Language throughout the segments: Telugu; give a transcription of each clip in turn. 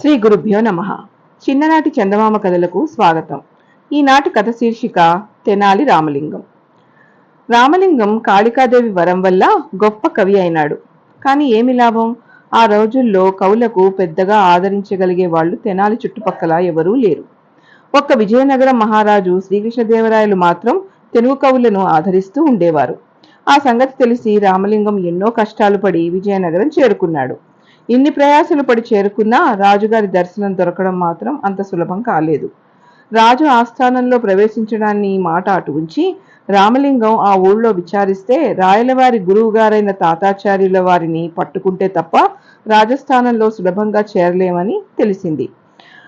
శ్రీ గురుభ్యో నమః. చిన్ననాటి చందమామ కథలకు స్వాగతం. ఈనాటి కథ శీర్షిక తెనాలి రామలింగం. రామలింగం కాళికాదేవి వరం వల్ల గొప్ప కవి అయినాడు. కానీ ఏమి లాభం? ఆ రోజుల్లో కవులకు పెద్దగా ఆదరించగలిగే వాళ్ళు తెనాలి చుట్టుపక్కల ఎవరూ లేరు. ఒక్క విజయనగరం మహారాజు శ్రీకృష్ణదేవరాయలు మాత్రం తెలుగు కవులను ఆదరిస్తూ ఉండేవారు. ఆ సంగతి తెలిసి రామలింగం ఎన్నో కష్టాలు పడి విజయనగరం చేరుకున్నాడు. ఇన్ని ప్రయాసలు పడి చేరుకున్నా రాజుగారి దర్శనం దొరకడం మాత్రం అంత సులభం కాలేదు. రాజు ఆస్థానంలో ప్రవేశించడాన్ని మాట అటు ఉంచి రామలింగం ఆ ఊళ్ళో విచారిస్తే రాయలవారి గురువుగారైన తాతాచార్యుల వారిని పట్టుకుంటే తప్ప రాజస్థానంలో సులభంగా చేరలేమని తెలిసింది.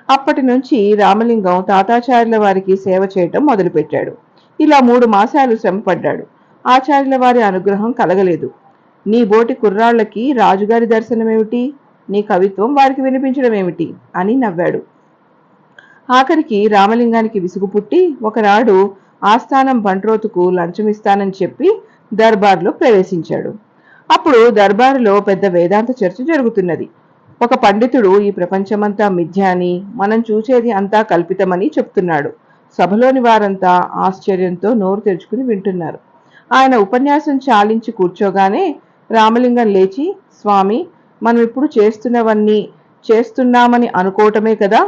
అప్పటి నుంచి రామలింగం తాతాచార్యుల వారికి సేవ చేయటం మొదలుపెట్టాడు. ఇలా 3 మాసాలు శ్రమపడ్డాడు. ఆచార్యుల వారి అనుగ్రహం కలగలేదు. నీ బోటి కుర్రాళ్లకి రాజుగారి దర్శనమేమిటి, నీ కవిత్వం వారికి వినిపించడం ఏమిటి అని నవ్వాడు. ఆఖరికి రామలింగానికి విసుగు పుట్టి ఒకనాడు ఆస్థానం బంట్రోతుకు లంచమిస్తానని చెప్పి దర్బార్లో ప్రవేశించాడు. అప్పుడు దర్బారులో పెద్ద వేదాంత చర్చ జరుగుతున్నది. ఒక పండితుడు ఈ ప్రపంచమంతా మిథ్య అని, మనం చూసేది అంతా కల్పితమని చెప్తున్నాడు. సభలోని వారంతా ఆశ్చర్యంతో నోరు తెరుచుకుని వింటున్నారు. ఆయన ఉపన్యాసం చాలించి కూర్చోగానే రామలింగం లేచి, స్వామి, మనం ఇప్పుడు చేస్తున్నవన్నీ చేస్తున్నామని అనుకోవటమే కదా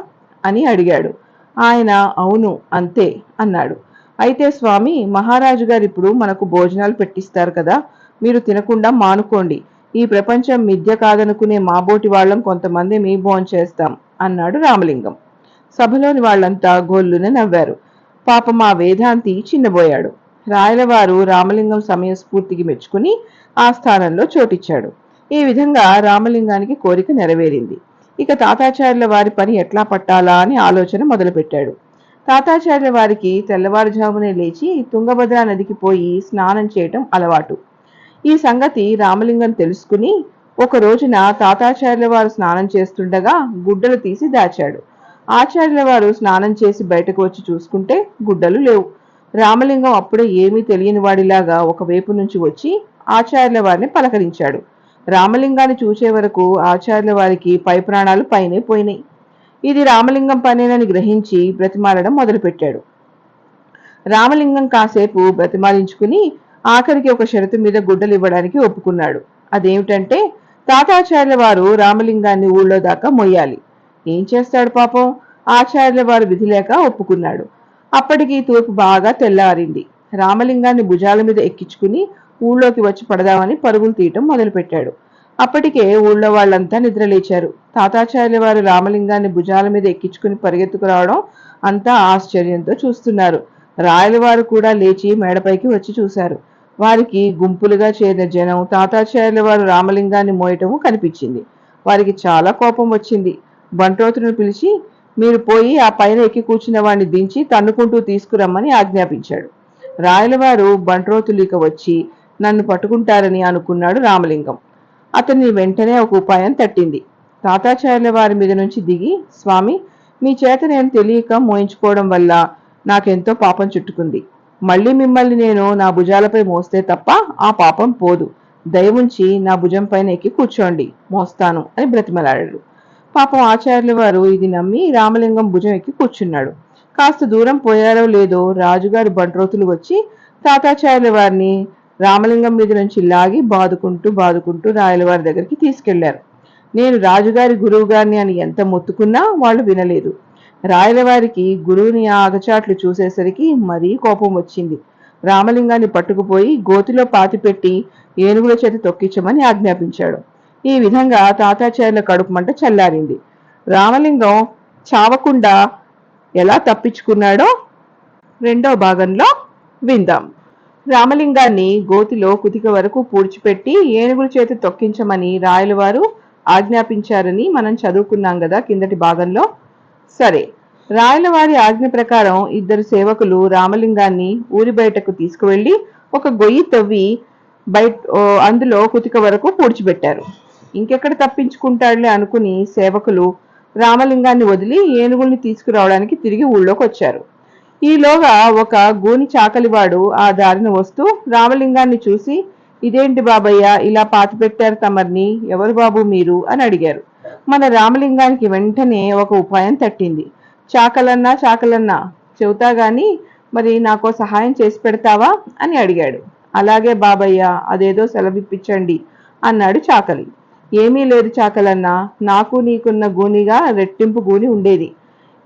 అని అడిగాడు. ఆయన అవును అంతే అన్నాడు. అయితే స్వామి, మహారాజు గారు ఇప్పుడు మనకు భోజనాలు పెట్టిస్తారు కదా, మీరు తినకుండా మానుకోండి. ఈ ప్రపంచం మిథ్య కాదనుకునే మాబోటి వాళ్ళం కొంతమంది మీ భోంచేస్తాం అన్నాడు రామలింగం. సభలోని వాళ్ళంతా గొల్లున నవ్వారు. పాపం ఆ వేదాంతి చిన్నబోయాడు. రాయలవారు రామలింగం సమయస్ఫూర్తికి మెచ్చుకుని ఆ స్థానంలో చోటిచ్చాడు. ఈ విధంగా రామలింగానికి కోరిక నెరవేరింది. ఇక తాతాచార్యుల వారి పని ఎట్లా పట్టాలా అని ఆలోచన మొదలుపెట్టాడు. తాతాచార్యుల వారికి తెల్లవారుజామునే లేచి తుంగభద్రా నదికి పోయి స్నానం చేయటం అలవాటు. ఈ సంగతి రామలింగం తెలుసుకుని ఒక రోజున తాతాచార్యుల వారు స్నానం చేస్తుండగా గుడ్డలు తీసి దాచాడు. ఆచార్యుల వారు స్నానం చేసి బయటకు వచ్చి చూసుకుంటే గుడ్డలు లేవు. రామలింగం అప్పుడే ఏమీ తెలియని వాడిలాగా ఒకవైపు నుంచి వచ్చి ఆచార్యుల వారిని పలకరించాడు. రామలింగాన్ని చూసే వరకు ఆచార్యుల వారికి పై ప్రాణాలు పైనే పోయినాయి. ఇది రామలింగం పనేనని గ్రహించి బ్రతిమాలడం మొదలుపెట్టాడు. రామలింగం కాసేపు బ్రతిమాలించుకుని ఆఖరికి ఒక షరతు మీద గుడ్డలు ఇవ్వడానికి ఒప్పుకున్నాడు. అదేమిటంటే తాతాచార్యుల వారు రామలింగాన్ని ఊళ్ళో దాకా మొయ్యాలి. ఏం చేస్తాడు పాపం, ఆచార్యుల వారు విధి లేక ఒప్పుకున్నాడు. అప్పటికి తూర్పు బాగా తెల్లారింది. రామలింగాన్ని భుజాల మీద ఎక్కించుకుని ఊళ్ళోకి వచ్చి పడదామని పరుగులు తీయటం మొదలుపెట్టాడు. అప్పటికే ఊళ్ళో వాళ్ళంతా నిద్రలేచారు. తాతాచార్యుల వారు రామలింగాన్ని భుజాల మీద ఎక్కించుకుని పరిగెత్తుకు రావడం అంతా ఆశ్చర్యంతో చూస్తున్నారు. రాయలవారు కూడా లేచి మేడపైకి వచ్చి చూశారు. వారికి గుంపులుగా చేరిన జనం తాతాచార్యుల వారు రామలింగాన్ని మోయటము కనిపించింది. వారికి చాలా కోపం వచ్చింది. బంట్రోతును పిలిచి, మీరు పోయి ఆ పైన ఎక్కి కూర్చున్న వాడిని దించి తన్నుకుంటూ తీసుకురమ్మని ఆజ్ఞాపించాడు. రాయలవారు బంట్రోతులిక వచ్చి నన్ను పట్టుకుంటారని అనుకున్నాడు రామలింగం. అతన్ని వెంటనే ఒక ఉపాయం తట్టింది. తాతాచార్యుల వారి మీద నుంచి దిగి, స్వామి, మీ చేత నేను తెలియక మోయించుకోవడం వల్ల నాకెంతో పాపం చుట్టుకుంది. మళ్ళీ మిమ్మల్ని నేను నా భుజాలపై మోస్తే తప్ప ఆ పాపం పోదు. దయవుంచి నా భుజం పైన ఎక్కి కూర్చోండి, మోస్తాను అని బ్రతిమలాడాడు. పాపం ఆచార్యుల వారు ఇది నమ్మి రామలింగం భుజం ఎక్కి కూర్చున్నాడు. కాస్త దూరం పోయారో లేదో రాజుగారి బంట్రోతులు వచ్చి తాతాచార్యుల వారిని రామలింగం మీద నుంచి లాగి బాదుకుంటూ రాయలవారి దగ్గరికి తీసుకెళ్లారు. నేను రాజుగారి గురువు గారిని అని ఎంత మొత్తుకున్నా వాళ్ళు వినలేదు. రాయలవారికి గురువుని ఆ అగచాట్లు చూసేసరికి మరీ కోపం వచ్చింది. రామలింగాన్ని పట్టుకుపోయి గోతిలో పాతిపెట్టి ఏనుగుల చేత తొక్కించమని ఆజ్ఞాపించాడు. ఈ విధంగా తాతాచార్యుల కడుపు మంట చల్లారింది. రామలింగం చావకుండా ఎలా తప్పించుకున్నాడో 2వ భాగంలో విందాం. రామలింగాన్ని గోతిలో కుతిక వరకు పూడ్చిపెట్టి ఏనుగుల చేత తొక్కించమని రాయలవారు ఆజ్ఞాపించారని మనం చదువుకున్నాం కదా కిందటి భాగంలో. సరే, రాయలవారి ఆజ్ఞ ప్రకారం 2 సేవకులు రామలింగాన్ని ఊరి బయటకు తీసుకువెళ్లి ఒక గొయ్యి తవ్వి అందులో కుతిక వరకు పూడ్చిపెట్టారు. ఇంకెక్కడ తప్పించుకుంటాడులే అనుకుని సేవకులు రామలింగాన్ని వదిలి ఏనుగుల్ని తీసుకురావడానికి తిరిగి ఊళ్ళోకి వచ్చారు. ఈలోగా ఒక గూని చాకలివాడు ఆ దారిన వస్తూ రామలింగాన్ని చూసి, ఇదేంటి బాబయ్య ఇలా పాతిపెట్టారు తమర్ని, ఎవరు బాబు మీరు అని అడిగారు. మన రామలింగానికి వెంటనే ఒక ఉపాయం తట్టింది. చాకలన్నా చాకలన్నా, చెబుతా గాని మరి నాకో సహాయం చేసి పెడతావా అని అడిగాడు. అలాగే బాబయ్య, అదేదో సెలవిప్పించండి అన్నాడు చాకలి. ఏమీ లేదు చాకలన్నా, నాకు నీకున్న గూనిగా రెట్టింపు గూని ఉండేది.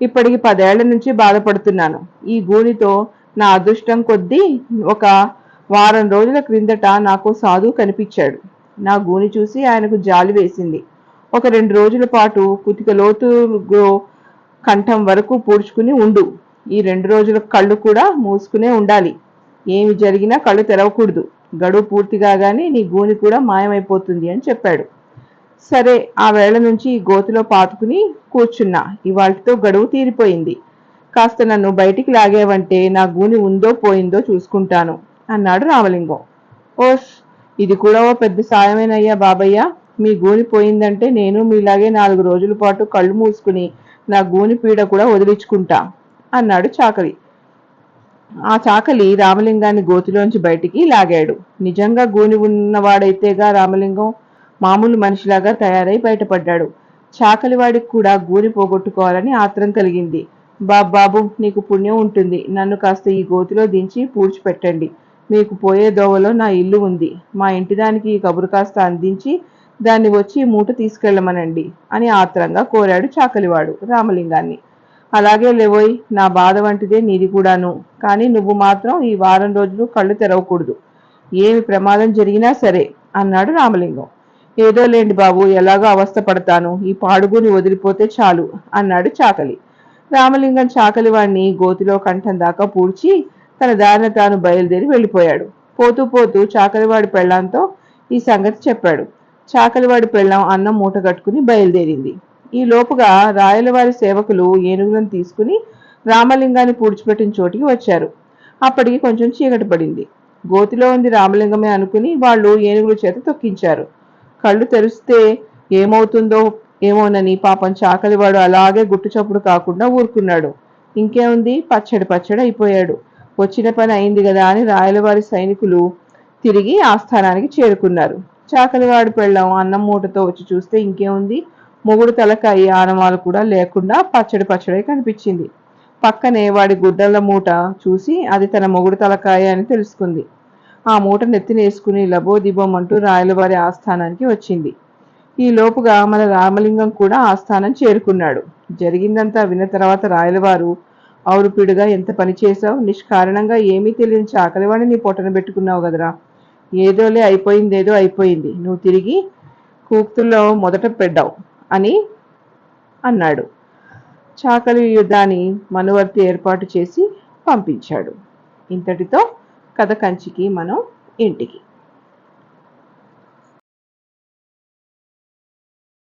ఇప్పటికి 10 ఏళ్ల నుంచి బాధపడుతున్నాను. ఈ గూనితో నా అదృష్టం కొద్దీ ఒక వారం రోజుల క్రిందట నాకు సాధువు కనిపించాడు. నా గూని చూసి ఆయనకు జాలి వేసింది. ఒక 2 రోజుల పాటు కుతిక లోతులో కంఠం వరకు పూడ్చుకుని ఉండు. ఈ 2 రోజుల కళ్ళు కూడా మూసుకునే ఉండాలి. ఏమి జరిగినా కళ్ళు తెరవకూడదు. గడువు పూర్తి కాగానే నీ గూని కూడా మాయమైపోతుంది అని చెప్పాడు. సరే, ఆ వేళ నుంచి ఈ గోతిలో పాతుకుని కూర్చున్నా. ఇవాళ్టితో గడువు తీరిపోయింది. కాస్త నన్ను బయటికి లాగేవంటే నా గూని ఉందో పోయిందో చూసుకుంటాను అన్నాడు రామలింగం. ఓస్, ఇది కూడా ఓ పెద్ద సాయమేనయ్యా బాబయ్య. మీ గూని పోయిందంటే నేను మీలాగే 4 రోజుల పాటు కళ్ళు మూసుకుని నా గూని పీడ కూడా వదిలించుకుంటా అన్నాడు చాకలి. ఆ చాకలి రామలింగాన్ని గోతిలోంచి బయటికి లాగాడు. నిజంగా గూని ఉన్నవాడైతేగా రామలింగం మామూలు మనిషిలాగా తయారై బయటపడ్డాడు. చాకలివాడికి కూడా గూని పోగొట్టుకోవాలని ఆత్రం కలిగింది. బాబు, నీకు పుణ్యం ఉంటుంది. నన్ను కాస్త ఈ గోతిలో దించి పూడ్చిపెట్టండి. మీకు పోయే దోవలో నా ఇల్లు ఉంది. మా ఇంటిదానికి ఈ కబురు కాస్త అందించి దాన్ని వచ్చి మూట తీసుకెళ్లమనండి అని ఆత్రంగా కోరాడు చాకలివాడు రామలింగాన్ని. అలాగే లేవోయ్, నా బాధ వంటిదే నీది కూడాను. కానీ నువ్వు మాత్రం ఈ వారం రోజులు కళ్ళు తెరవకూడదు. ఏమి ప్రమాదం జరిగినా సరే అన్నాడు రామలింగం. ఏదో లేండి బాబు, ఎలాగో అవస్థ పడతాను. ఈ పాడుగుని వదిలిపోతే చాలు అన్నాడు చాకలి. రామలింగం చాకలివాడిని గోతిలో కంఠం దాకా పూడ్చి తన దారిన తాను బయలుదేరి వెళ్ళిపోయాడు. పోతూ పోతూ చాకలివాడి పెళ్లాంతో ఈ సంగతి చెప్పాడు. చాకలివాడి పెళ్ళాం అన్నం మూట కట్టుకుని బయలుదేరింది. ఈ లోపుగా రాయలవారి సేవకులు ఏనుగులను తీసుకుని రామలింగాన్ని పూడ్చిపెట్టిన చోటికి వచ్చారు. అప్పటికి కొంచెం చీకటి పడింది. గోతిలో ఉంది రామలింగమే అనుకుని వాళ్ళు ఏనుగుల చేత తొక్కించారు. కళ్ళు తెరిస్తే ఏమవుతుందో ఏమోనని పాపం చాకలివాడు అలాగే గుట్టుచప్పుడు కాకుండా ఊరుకున్నాడు. ఇంకేముంది, పచ్చడి అయిపోయాడు. వచ్చిన పని అయింది కదా అని రాయలవారి సైనికులు తిరిగి ఆస్థానానికి చేరుకున్నారు. చాకలివాడి పెళ్ళం అన్నం మూటతో వచ్చి చూస్తే ఇంకేముంది, మొగుడు తలకాయి ఆనవాలు కూడా లేకుండా పచ్చడి కనిపించింది. పక్కనే వాడి గుడ్డల మూట చూసి అది తన మొగుడు తలకాయ అని తెలుసుకుంది. ఆ మూట నెత్తినేసుకుని లబోదిబోమంటూ రాయలవారి ఆస్థానానికి వచ్చింది. ఈ లోపుగా మన రామలింగం కూడా ఆస్థానం చేరుకున్నాడు. జరిగిందంతా విన్న తర్వాత రాయలవారు, అవురుపీడుగా ఎంత పని చేశావు, నిష్కారణంగా ఏమీ తెలియని చాకలివాడిని నీ పొట్టన పెట్టుకున్నావు కదరా. ఏదోలే, అయిపోయిందేదో అయిపోయింది. నువ్వు తిరిగి కూక్తుల్లో మొదట పెడ్డావు అని అన్నాడు. చాకలి యుద్ధాన్ని మనువర్తి ఏర్పాటు చేసి పంపించాడు. ఇంతటితో కథ కంచికి మనం ఇంటికి.